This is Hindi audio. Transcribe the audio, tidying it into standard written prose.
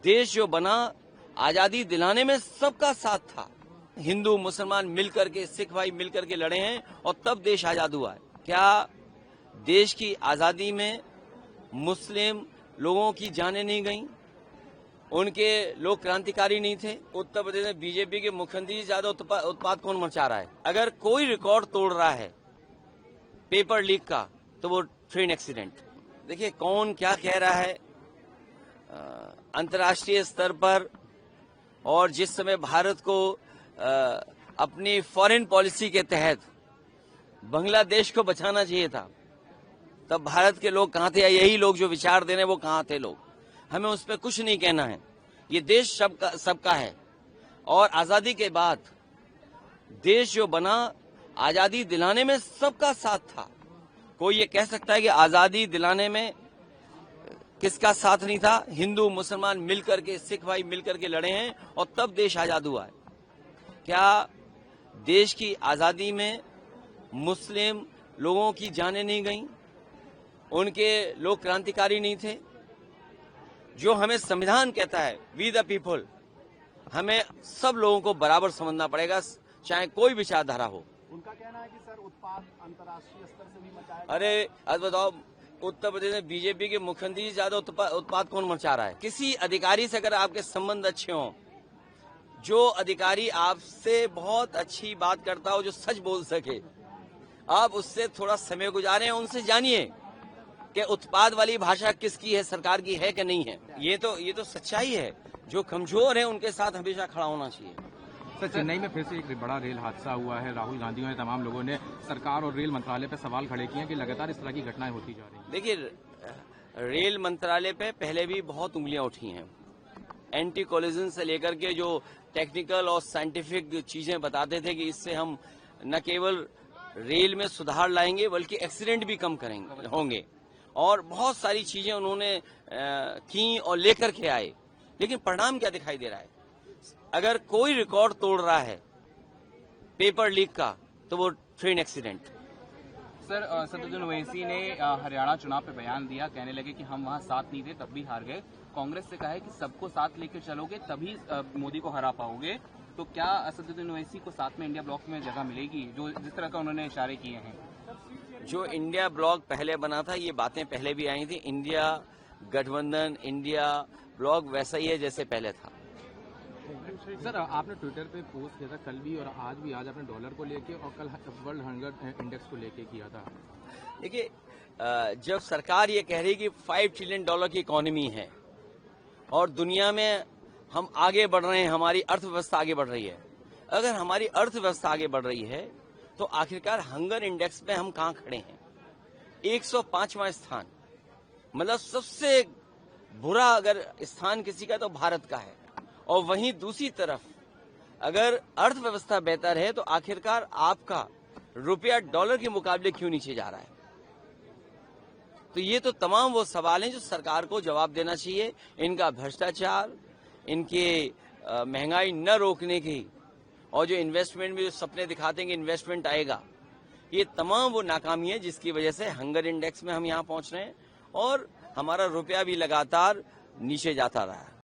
देश जो बना आजादी दिलाने में सबका साथ था। हिंदू मुसलमान मिलकर के, सिख भाई मिलकर के लड़े हैं और तब देश आजाद हुआ है। क्या देश की आजादी में मुस्लिम लोगों की जानें नहीं गईं? उनके लोग क्रांतिकारी नहीं थे? उत्तर प्रदेश में बीजेपी के मुख्यमंत्री से ज्यादा उत्पाद कौन मचा रहा है? अगर कोई रिकॉर्ड तोड़ रहा है पेपर लीक का तो वो ट्रेन एक्सीडेंट। देखिए कौन क्या कह रहा है अंतर्राष्ट्रीय स्तर पर, और जिस समय भारत को अपनी फॉरेन पॉलिसी के तहत बांग्लादेश को बचाना चाहिए था, तब भारत के लोग कहां थे? यही लोग जो विचार दे रहे हैं वो कहां थे लोग? हमें उस पर कुछ नहीं कहना है। ये देश सबका है और आजादी के बाद देश जो बना आजादी दिलाने में सबका साथ था। कोई ये कह सकता है कि आजादी दिलाने में किसका साथ नहीं था? हिंदू मुसलमान मिलकर के, सिख भाई मिलकर के लड़े हैं और तब देश आजाद हुआ है। क्या देश की आजादी में मुस्लिम लोगों की जानें नहीं गईं? उनके लोग क्रांतिकारी नहीं थे? जो हमें संविधान कहता है वी द पीपल, हमें सब लोगों को बराबर समझना पड़ेगा, चाहे कोई विचारधारा हो। उनका कहना है कि सर उत्पाद अंतर्राष्ट्रीय स्तर से भी मचाया। अरे अब बताओ, उत्तर प्रदेश में बीजेपी के मुख्यमंत्री से ज्यादा उत्पाद कौन मचा रहा है? किसी अधिकारी से अगर आपके संबंध अच्छे हों, जो अधिकारी आपसे बहुत अच्छी बात करता हो, जो सच बोल सके, आप उससे थोड़ा समय गुजारें, उनसे जानिए कि उत्पाद वाली भाषा किसकी है, सरकार की है कि नहीं है। ये तो सच्चाई है। जो कमजोर है उनके साथ हमेशा खड़ा होना चाहिए। सर, चेन्नई में फिर से एक बड़ा रेल हादसा हुआ है। राहुल गांधी और तमाम लोगों ने सरकार और रेल मंत्रालय पर सवाल खड़े किए हैं कि लगातार इस तरह की घटनाएं होती जा रही हैं। देखिए रेल मंत्रालय पे पहले भी बहुत उंगलियां उठी हैं। एंटी कोलिजन से लेकर के जो टेक्निकल और साइंटिफिक चीजें बताते थे कि इससे हम न केवल रेल में सुधार लाएंगे बल्कि एक्सीडेंट भी कम होंगे, और बहुत सारी चीजें उन्होंने की और लेकर के आए। लेकिन परिणाम क्या दिखाई दे रहा है? अगर कोई रिकॉर्ड तोड़ रहा है पेपर लीक का तो वो train accident. Sir, Asaduddin Owaisi ने हरियाणा चुनाव पे बयान दिया, कहने लगे कि हम वहां साथ नहीं थे तब भी हार गए। कांग्रेस से कहा है कि सबको साथ लेकर चलोगे तभी मोदी को हरा पाओगे। तो क्या असदुद्दीन ओवैसी को साथ में इंडिया ब्लॉक में जगह मिलेगी, जो जिस तरह का उन्होंने इशारे किए हैं? जो इंडिया ब्लॉक पहले बना था, ये बातें पहले भी आई थी। इंडिया गठबंधन, इंडिया ब्लॉक वैसा ही है जैसे पहले था। सर, आपने ट्विटर पे पोस्ट किया था कल भी और आज भी। आज आपने डॉलर को लेके और कल वर्ल्ड हंगर इंडेक्स को लेके किया था। देखिए जब सरकार ये कह रही कि $5 ट्रिलियन की इकोनॉमी है और दुनिया में हम आगे बढ़ रहे हैं, हमारी अर्थव्यवस्था आगे बढ़ रही है, अगर हमारी अर्थव्यवस्था आगे बढ़ रही है तो आखिरकार हंगर इंडेक्स में हम कहां खड़े हैं? 105वां स्थान, मतलब सबसे बुरा अगर स्थान किसी का तो भारत का है। और वहीं दूसरी तरफ अगर अर्थव्यवस्था बेहतर है तो आखिरकार आपका रुपया डॉलर के मुकाबले क्यों नीचे जा रहा है? तो ये तो तमाम वो सवाल हैं जो सरकार को जवाब देना चाहिए। इनका भ्रष्टाचार, इनके महंगाई न रोकने की, और जो इन्वेस्टमेंट में जो सपने दिखाते हैं कि इन्वेस्टमेंट आएगा, ये तमाम वो नाकामी है जिसकी वजह से हंगर इंडेक्स में हम यहाँ पहुंच रहे हैं और हमारा रुपया भी लगातार नीचे जाता रहा है।